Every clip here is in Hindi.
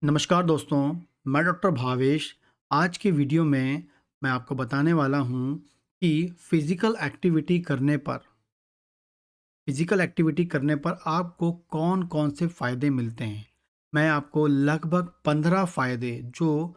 नमस्कार दोस्तों, मैं डॉक्टर भावेश। आज के वीडियो में मैं आपको बताने वाला हूँ कि फ़िज़िकल एक्टिविटी करने पर आपको कौन-कौन से फ़ायदे मिलते हैं। मैं आपको लगभग 15 फ़ायदे जो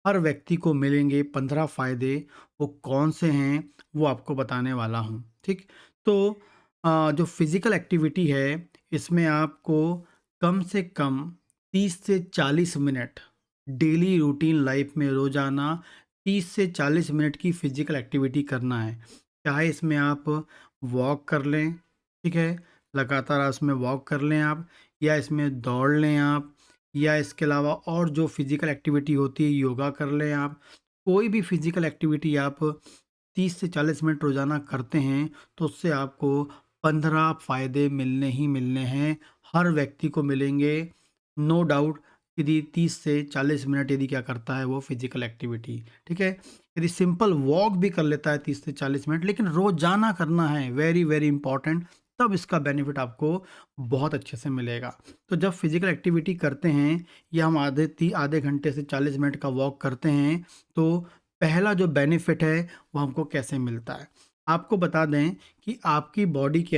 हर व्यक्ति को मिलेंगे, 15 फ़ायदे वो कौन से हैं, वो आपको बताने वाला हूँ, ठीक? तो जो फ़िज़िकल एक्टिविटी है, इसमें आपको कम से कम 30 से 40 मिनट डेली रूटीन लाइफ़ में रोज़ाना 30 से 40 मिनट की फ़िज़िकल एक्टिविटी करना है। चाहे इसमें आप वॉक कर लें, ठीक है? लगातार उसमें वॉक कर लें आप, या इसमें दौड़ लें आप, या इसके अलावा और जो फ़िज़िकल एक्टिविटी होती है योगा कर लें आप। कोई भी फ़िज़िकल एक्टिविटी आप 30 से 40 मिनट रोज़ाना करते हैं तो उससे आपको 15 फ़ायदे मिलने ही मिलने हैं, हर व्यक्ति को मिलेंगे। नो डाउट, यदि 30 से 40 मिनट यदि क्या करता है वो फ़िज़िकल एक्टिविटी, ठीक है? यदि सिंपल वॉक भी कर लेता है 30 से 40 मिनट, लेकिन रोज़ाना करना है, वेरी वेरी इंपॉर्टेंट, तब इसका बेनिफिट आपको बहुत अच्छे से मिलेगा। तो जब फिज़िकल एक्टिविटी करते हैं या हम आधे घंटे से 40 मिनट का वॉक करते हैं, तो पहला जो बेनिफिट है वो हमको कैसे मिलता है? आपको बता दें कि आपकी बॉडी के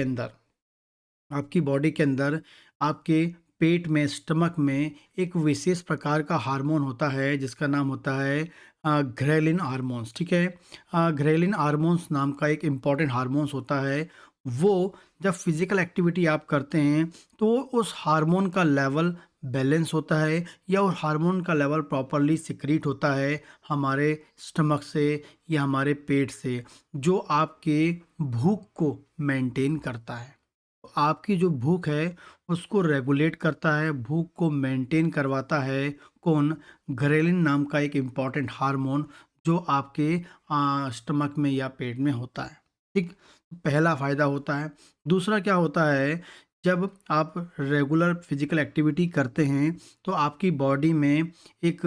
अंदर आपके पेट में, स्टमक में एक विशेष प्रकार का हार्मोन होता है जिसका नाम होता है ग्रेलिन हार्मोन्स, ठीक है? ग्रेलिन हार्मोन्स नाम का एक इम्पॉर्टेंट हार्मोन्स होता है। वो जब फिजिकल एक्टिविटी आप करते हैं तो उस हार्मोन का लेवल बैलेंस होता है, या उस हार्मोन का लेवल प्रॉपरली सिक्रीट होता है हमारे स्टमक से या हमारे पेट से, जो आपके भूख को मेंटेन करता है। आपकी जो भूख है उसको रेगुलेट करता है, भूख को मेंटेन करवाता है। कौन? घरेलिन नाम का एक इम्पॉर्टेंट हार्मोन जो आपके स्टमक में या पेट में होता है, ठीक? पहला फ़ायदा होता है। दूसरा क्या होता है, जब आप रेगुलर फिजिकल एक्टिविटी करते हैं तो आपकी बॉडी में एक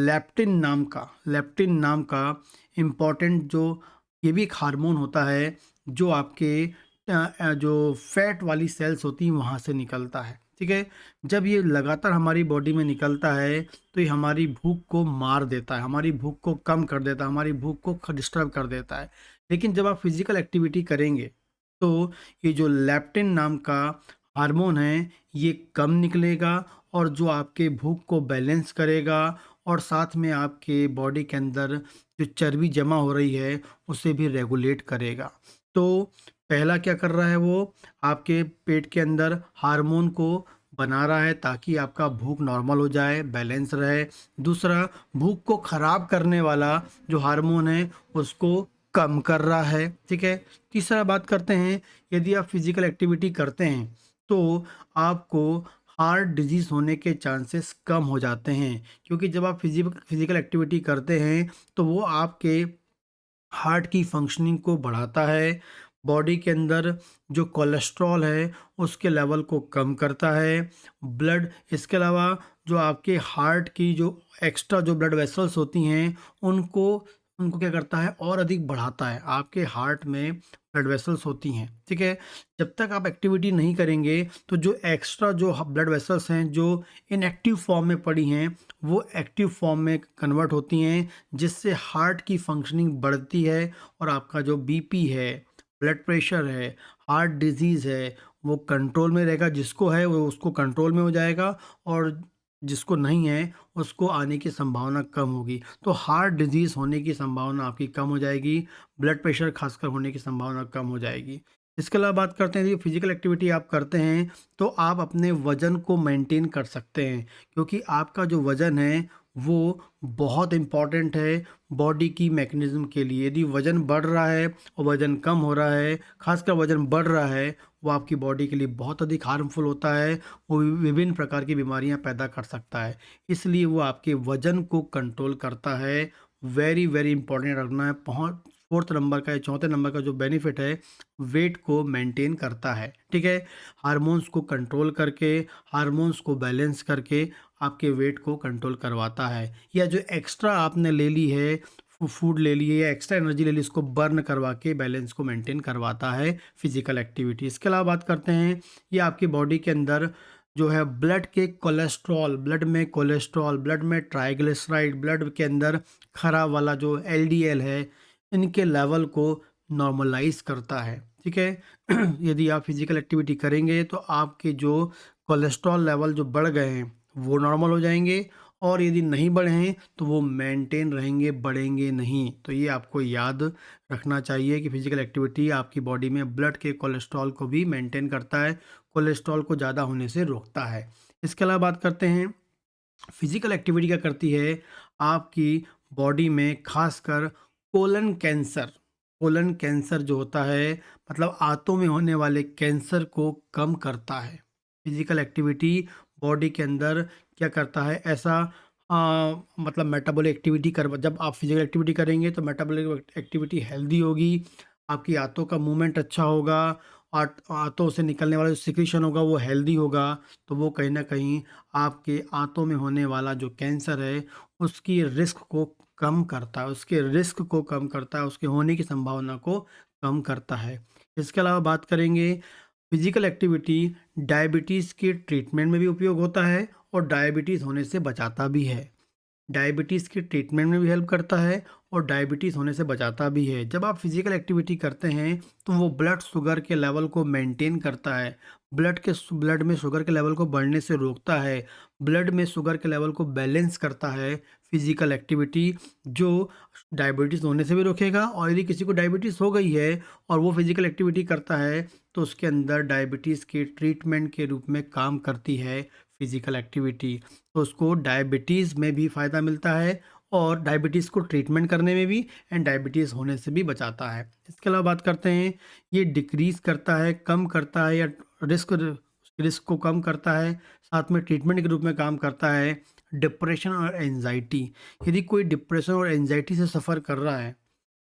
लेप्टिन नाम का इम्पॉर्टेंट जो ये भी एक हार्मोन होता है जो आपके जो फैट वाली सेल्स होती हैं वहाँ से निकलता है, ठीक है? जब ये लगातार हमारी बॉडी में निकलता है तो ये हमारी भूख को मार देता है, हमारी भूख को कम कर देता है, हमारी भूख को डिस्टर्ब कर देता है। लेकिन जब आप फिजिकल एक्टिविटी करेंगे तो ये जो लेप्टिन नाम का हार्मोन है ये कम निकलेगा, और जो आपके भूख को बैलेंस करेगा, और साथ में आपके बॉडी के अंदर जो चर्बी जमा हो रही है उसे भी रेगुलेट करेगा। तो पहला क्या कर रहा है वो, आपके पेट के अंदर हार्मोन को बना रहा है ताकि आपका भूख नॉर्मल हो जाए, बैलेंस रहे। दूसरा, भूख को ख़राब करने वाला जो हार्मोन है उसको कम कर रहा है, ठीक है? तीसरा बात करते हैं, यदि आप फिज़िकल एक्टिविटी करते हैं तो आपको हार्ट डिजीज़ होने के चांसेस कम हो जाते हैं, क्योंकि जब आप फिज़िकल एक्टिविटी करते हैं तो वो आपके हार्ट की फंक्शनिंग को बढ़ाता है, बॉडी के अंदर जो कोलेस्ट्रॉल है उसके लेवल को कम करता है, ब्लड, इसके अलावा जो आपके हार्ट की जो एक्स्ट्रा जो ब्लड वेसल्स होती हैं उनको उनको क्या करता है और अधिक बढ़ाता है। आपके हार्ट में ब्लड वेसल्स होती हैं, ठीक है? जब तक आप एक्टिविटी नहीं करेंगे तो जो एक्स्ट्रा जो ब्लड वेसल्स हैं जो इनएक्टिव फॉर्म में पड़ी हैं वो एक्टिव फॉर्म में कन्वर्ट होती हैं, जिससे हार्ट की फंक्शनिंग बढ़ती है, और आपका जो बीपी है, ब्लड प्रेशर है, हार्ट डिजीज़ है, वो कंट्रोल में रहेगा। जिसको है वो उसको कंट्रोल में हो जाएगा, और जिसको नहीं है उसको आने की संभावना कम होगी। तो हार्ट डिजीज़ होने की संभावना आपकी कम हो जाएगी, ब्लड प्रेशर खासकर होने की संभावना कम हो जाएगी। इसके अलावा बात करते हैं, यदि फिजिकल एक्टिविटी आप करते हैं तो आप अपने वज़न को मेंटेन कर सकते हैं, क्योंकि आपका जो वज़न है वो बहुत इम्पॉर्टेंट है बॉडी की मैकेनिज़्म के लिए। यदि वज़न बढ़ रहा है और वज़न कम हो रहा है, खासकर वज़न बढ़ रहा है, वो आपकी बॉडी के लिए बहुत अधिक हार्मफुल होता है, वो विभिन्न प्रकार की बीमारियां पैदा कर सकता है। इसलिए वो आपके वज़न को कंट्रोल करता है। वेरी वेरी इंपॉर्टेंट रखना है। फोर्थ नंबर का या चौथे नंबर का जो बेनिफिट है, वेट को मेंटेन करता है, ठीक है? हार्मोन्स को कंट्रोल करके, हार्मोन्स को बैलेंस करके आपके वेट को कंट्रोल करवाता है। या जो एक्स्ट्रा आपने ले ली है, फूड ले ली है या एक्स्ट्रा एनर्जी ले ली, इसको बर्न करवा के बैलेंस को मेंटेन करवाता है फिजिकल एक्टिविटी। इसके अलावा बात करते हैं, ये आपकी बॉडी के अंदर जो है ब्लड के कोलेस्ट्रॉल, ब्लड में कोलेस्ट्रॉल, ब्लड में ट्राइग्लिसराइड, ब्लड के अंदर खराब वाला जो एलडीएल है, इनके लेवल को नॉर्मलाइज करता है। ठीक है। यदि आप फिजिकल एक्टिविटी करेंगे तो आपके जो कोलेस्ट्रॉल लेवल जो बढ़ गए हैं वो नॉर्मल हो जाएंगे, और यदि नहीं बढ़े हैं तो वो मेंटेन रहेंगे, बढ़ेंगे नहीं। तो ये आपको याद रखना चाहिए कि फिजिकल एक्टिविटी आपकी बॉडी में ब्लड के कोलेस्ट्रॉल को भी मेंटेन करता है, कोलेस्ट्रॉल को ज़्यादा होने से रोकता है। इसके अलावा बात करते हैं, फिजिकल एक्टिविटी क्या करती है आपकी बॉडी में, खासकर कोलन कैंसर जो होता है, मतलब आंतों में होने वाले कैंसर को कम करता है। फिजिकल एक्टिविटी बॉडी के अंदर क्या करता है ऐसा, मतलब मेटाबॉलिक एक्टिविटी कर, जब आप फिजिकल एक्टिविटी करेंगे तो मेटाबॉलिक एक्टिविटी हेल्दी होगी, आपकी आंतों का मूवमेंट अच्छा होगा, आंतों से निकलने वाला जो सिक्रीशन होगा वो हेल्दी होगा। तो वो कहीं ना कहीं आपके आंतों में होने वाला जो कैंसर है उसकी रिस्क को कम करता है, उसके रिस्क को कम करता है, उसके होने की संभावना को कम करता है। इसके अलावा बात करेंगे, फिजिकल एक्टिविटी डायबिटीज़ के ट्रीटमेंट में भी उपयोग होता है और डायबिटीज़ होने से बचाता भी है। डायबिटीज़ के ट्रीटमेंट में भी हेल्प करता है और डायबिटीज़ होने से बचाता भी है। जब आप फिजिकल एक्टिविटी करते हैं तो वो ब्लड शुगर के लेवल को मेंटेन करता है, ब्लड में शुगर के लेवल को बढ़ने से रोकता है, ब्लड में शुगर के लेवल को बैलेंस करता है फिजिकल एक्टिविटी, जो डायबिटीज़ होने से भी रोकेगा। और यदि किसी को डायबिटीज़ हो गई है और वो फिजिकल एक्टिविटी करता है तो उसके अंदर डायबिटीज़ के ट्रीटमेंट के रूप में काम करती है फिजिकल एक्टिविटी। तो उसको डायबिटीज़ में भी फ़ायदा मिलता है और डायबिटीज़ को ट्रीटमेंट करने में भी, एंड डायबिटीज़ होने से भी बचाता है। इसके अलावा बात करते हैं, ये डिक्रीज़ करता है, कम करता है, या रिस्क रिस्क को कम करता है, साथ में ट्रीटमेंट के रूप में काम करता है डिप्रेशन और एंजाइटी। यदि कोई डिप्रेशन और एंजाइटी से सफ़र कर रहा है,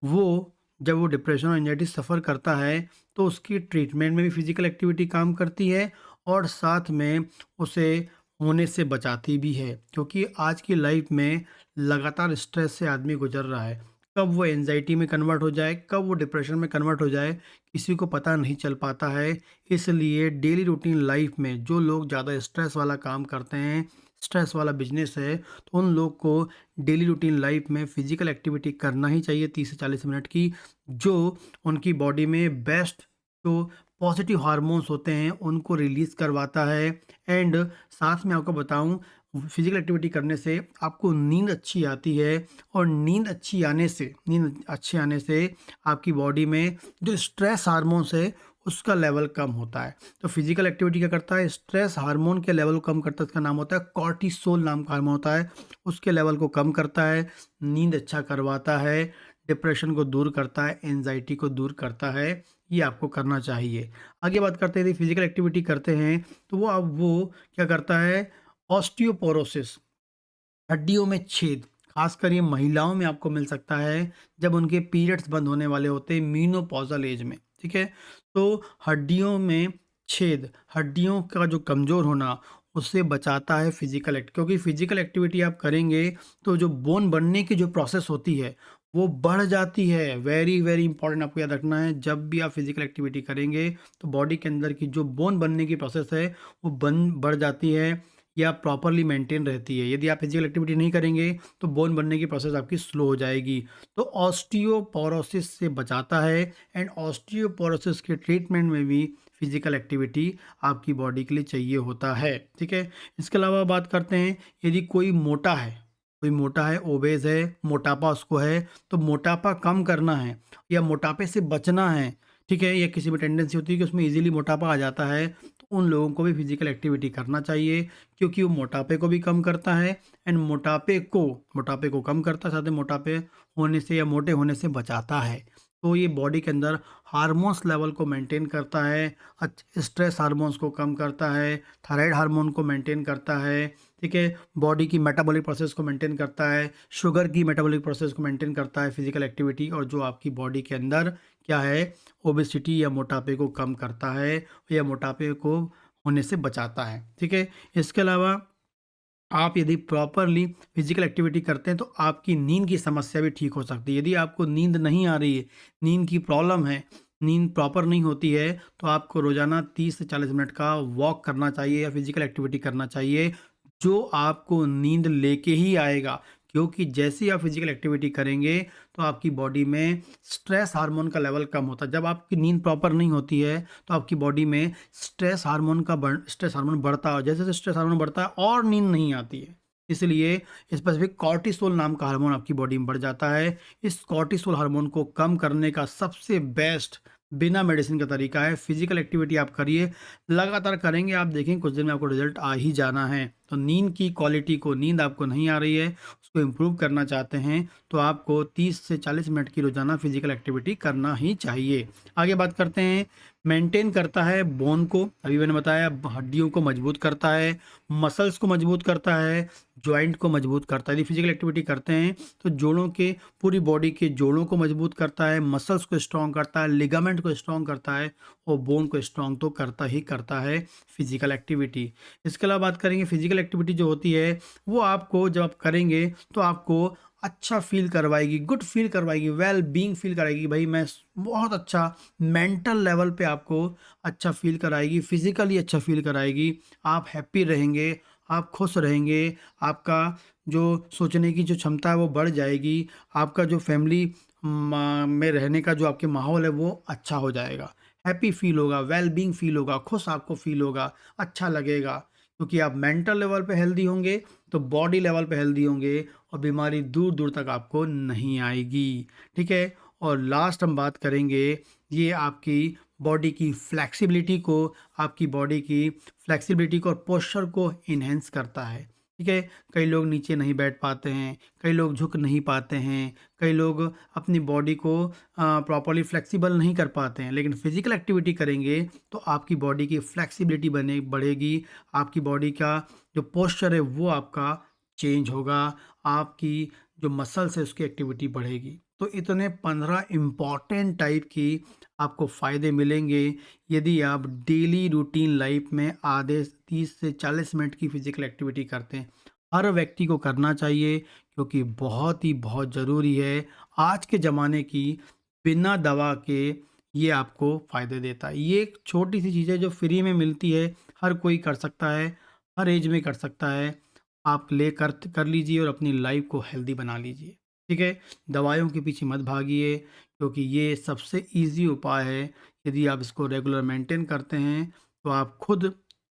वो जब वो डिप्रेशन और एंजाइटी सफ़र करता है तो उसकी ट्रीटमेंट में भी फिजिकल एक्टिविटी काम करती है और साथ में उसे होने से बचाती भी है। क्योंकि आज की लाइफ में लगातार स्ट्रेस से आदमी गुजर रहा है, कब वो एंजाइटी में कन्वर्ट हो जाए, कब वो डिप्रेशन में कन्वर्ट हो जाए, किसी को पता नहीं चल पाता है। इसलिए डेली रूटीन लाइफ में जो लोग ज़्यादा स्ट्रेस वाला काम करते हैं, स्ट्रेस वाला बिजनेस है, तो उन लोग को डेली रूटीन लाइफ में फिजिकल एक्टिविटी करना ही चाहिए 30 से 40 मिनट की, जो उनकी बॉडी में बेस्ट जो पॉजिटिव हार्मोन्स होते हैं उनको रिलीज़ करवाता है। एंड साथ में आपको बताऊं, फिजिकल एक्टिविटी करने से आपको नींद अच्छी आती है, और नींद अच्छी आने से आपकी बॉडी में जो स्ट्रेस हार्मोन्स है उसका लेवल कम होता है। तो फिजिकल एक्टिविटी क्या करता है, स्ट्रेस हार्मोन के लेवल को कम करता है, इसका नाम होता है कॉर्टिसोल नाम का हार्मोन होता है, उसके लेवल को कम करता है, नींद अच्छा करवाता है, डिप्रेशन को दूर करता है, एंजाइटी को दूर करता है। ये आपको करना चाहिए। आगे बात करते हैं, यदि फिजिकल एक्टिविटी करते हैं तो वो क्या करता है, ऑस्टियोपोरोसिस, हड्डियों में छेद, खासकर ये महिलाओं में आपको मिल सकता है जब उनके पीरियड्स बंद होने वाले होते हैं मीनोपॉजल एज में। ठीक है। तो हड्डियों में छेद, हड्डियों का जो कमज़ोर होना, उससे बचाता है फिजिकल एक्ट, क्योंकि फिजिकल एक्टिविटी आप करेंगे तो जो बोन बनने की जो प्रोसेस होती है वो बढ़ जाती है। वेरी वेरी इंपॉर्टेंट, आपको याद रखना है, जब भी आप फिजिकल एक्टिविटी करेंगे तो बॉडी के अंदर की जो बोन बनने की प्रोसेस है वो बढ़ जाती है या प्रॉपरली मेंटेन रहती है। यदि आप फिजिकल एक्टिविटी नहीं करेंगे तो बोन बनने की प्रोसेस आपकी स्लो हो जाएगी। तो ऑस्टियोपोरोसिस से बचाता है, एंड ऑस्टियोपोरोसिस के ट्रीटमेंट में भी फिजिकल एक्टिविटी आपकी बॉडी के लिए चाहिए होता है। ठीक है। इसके अलावा बात करते हैं, यदि कोई मोटा है, ओबेज है, मोटापा उसको है, तो मोटापा कम करना है या मोटापे से बचना है, ठीक है, या किसी में टेंडेंसी होती है कि उसमें इजीली मोटापा आ जाता है, तो उन लोगों को भी फिजिकल एक्टिविटी करना चाहिए, क्योंकि वो मोटापे को भी कम करता है, एंड मोटापे को कम करता है, साथ ही मोटापे होने से या मोटे होने से बचाता है। तो ये बॉडी के अंदर हार्मोन्स लेवल को मेंटेन करता है, स्ट्रेस हार्मोन्स को कम करता है, थायराइड हार्मोन को मेंटेन करता है। ठीक है। बॉडी की मेटाबॉलिक प्रोसेस को मेंटेन करता है, शुगर की मेटाबॉलिक प्रोसेस को मेंटेन करता है फिजिकल एक्टिविटी, और जो आपकी बॉडी के अंदर क्या है, ओबेसिटी या मोटापे को कम करता है या मोटापे को होने से बचाता है। ठीक है। इसके अलावा आप यदि प्रॉपरली फिजिकल एक्टिविटी करते हैं तो आपकी नींद की समस्या भी ठीक हो सकती है। यदि आपको नींद नहीं आ रही है, नींद की प्रॉब्लम है, नींद प्रॉपर नहीं होती है तो आपको रोज़ाना 30 से 40 मिनट का वॉक करना चाहिए या फिज़िकल एक्टिविटी करना चाहिए, जो आपको नींद लेके ही आएगा। क्योंकि जैसे ही आप फिज़िकल एक्टिविटी करेंगे, तो आपकी बॉडी में स्ट्रेस हार्मोन का लेवल कम होता है। जब आपकी नींद प्रॉपर नहीं होती है, तो आपकी बॉडी में स्ट्रेस हार्मोन बढ़ता है। जैसे-जैसे स्ट्रेस हार्मोन बढ़ता है और नींद नहीं आती है। इसलिए स्पेसिफिक कॉर्टिसोल नाम का हार्मोन आपकी बॉडी में बढ़ जाता है। इस कॉर्टिसोल हार्मोन को कम करने का सबसे बेस्ट बिना मेडिसिन का तरीका है फिजिकल एक्टिविटी। आप करिए, लगातार करेंगे, आप देखेंगे कुछ दिन में आपको रिजल्ट आ ही जाना है। तो नींद की क्वालिटी को, नींद आपको नहीं आ रही है, उसको इम्प्रूव करना चाहते हैं, तो आपको 30 से 40 मिनट की रोजाना फिजिकल एक्टिविटी करना ही चाहिए। आगे बात करते हैं, मेंटेन करता है बोन को, अभी मैंने बताया हड्डियों को मजबूत करता है, मसल्स को मजबूत करता है, जॉइंट को मजबूत करता है। यदि फिजिकल एक्टिविटी करते हैं तो जोड़ों के, पूरी बॉडी के जोड़ों को मजबूत करता है, मसल्स को स्ट्रॉन्ग करता है, लिगामेंट को स्ट्रॉन्ग करता है और बोन को स्ट्रॉन्ग तो करता ही करता है फिजिकल एक्टिविटी। इसके अलावा बात करेंगे, फिजिकल एक्टिविटी जो होती है वो आपको जब आप करेंगे तो आपको अच्छा फील करवाएगी, गुड फील करवाएगी, वेल बीइंग फील कराएगी। भाई मैं बहुत अच्छा, मेंटल लेवल पे आपको अच्छा फील कराएगी, फिजिकली अच्छा फील कराएगी। आप हैप्पी रहेंगे, आप खुश रहेंगे, आपका जो सोचने की जो क्षमता है वो बढ़ जाएगी, आपका जो फैमिली में रहने का जो आपके माहौल है वो अच्छा हो जाएगा, हैप्पी फील होगा, वेल बीइंग फील होगा, खुश आपको फील होगा, अच्छा लगेगा। क्योंकि आप मेंटल लेवल पे हेल्दी होंगे तो बॉडी लेवल पे हेल्दी होंगे और बीमारी दूर दूर तक आपको नहीं आएगी। ठीक है। और लास्ट हम बात करेंगे, ये आपकी बॉडी की फ्लेक्सिबिलिटी को, आपकी बॉडी की फ्लेक्सिबिलिटी को और पोस्चर को इन्हेंस करता है। ठीक है। कई लोग नीचे नहीं बैठ पाते हैं, कई लोग झुक नहीं पाते हैं, कई लोग अपनी बॉडी को प्रॉपरली फ्लेक्सिबल नहीं कर पाते हैं, लेकिन फिजिकल एक्टिविटी करेंगे तो आपकी बॉडी की फ्लेक्सिबिलिटी बने बढ़ेगी, आपकी बॉडी का जो पोस्चर है वो आपका चेंज होगा, आपकी जो मसल्स है उसकी एक्टिविटी बढ़ेगी। तो इतने 15 इम्पॉर्टेंट टाइप की आपको फ़ायदे मिलेंगे यदि आप डेली रूटीन लाइफ में आधे 30 से 40 मिनट की फिजिकल एक्टिविटी करते हैं। हर व्यक्ति को करना चाहिए क्योंकि बहुत ही बहुत ज़रूरी है। आज के ज़माने की बिना दवा के ये आपको फ़ायदे देता है। ये एक छोटी सी चीज़ है जो फ्री में मिलती है, हर कोई कर सकता है, हर एज में कर सकता है। आप ले कर लीजिए और अपनी लाइफ को हेल्दी बना लीजिए। ठीक है। दवाइयों के पीछे मत भागिए क्योंकि ये सबसे ईज़ी उपाय है। यदि आप इसको रेगुलर मेंटेन करते हैं तो आप खुद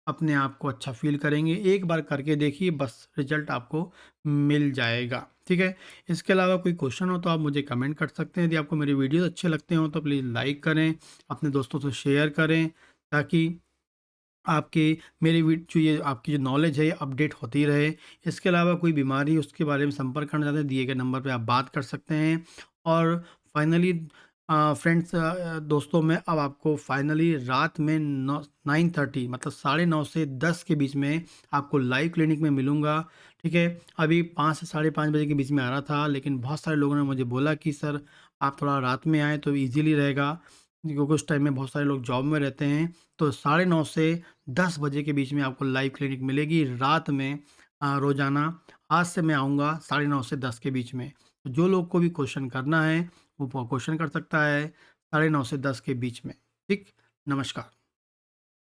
अपने आप को अच्छा फ़ील करेंगे। एक बार करके देखिए, बस रिज़ल्ट आपको मिल जाएगा। ठीक है। इसके अलावा कोई क्वेश्चन हो तो आप मुझे कमेंट कर सकते हैं। यदि आपको मेरे वीडियोज़ अच्छे लगते हों तो प्लीज़ लाइक करें, अपने दोस्तों से शेयर करें, ताकि आपके मेरे जो ये आपकी जो नॉलेज है ये अपडेट होती रहे। इसके अलावा कोई बीमारी उसके बारे में संपर्क करना चाहते हैं, दिए गए नंबर पे आप बात कर सकते हैं। और फाइनली फ्रेंड्स, दोस्तों, मैं अब आपको फाइनली रात में 9:30 मतलब 9:30 से 10 के बीच में आपको लाइव क्लिनिक में मिलूँगा। ठीक है। अभी 5 से 5:30 बजे के बीच में आ रहा था, लेकिन बहुत सारे लोगों ने मुझे बोला कि सर आप थोड़ा रात में आएँ तो ईज़िली रहेगा, क्योंकि उस टाइम में बहुत सारे लोग जॉब में रहते हैं। तो 9:30 से 10 बजे के बीच में आपको लाइव क्लिनिक मिलेगी रात में, रोज़ाना। आज से मैं आऊँगा 9:30 से 10 के बीच में। तो जो लोग को भी क्वेश्चन करना है वो क्वेश्चन कर सकता है 9:30 से 10 के बीच में। ठीक। नमस्कार।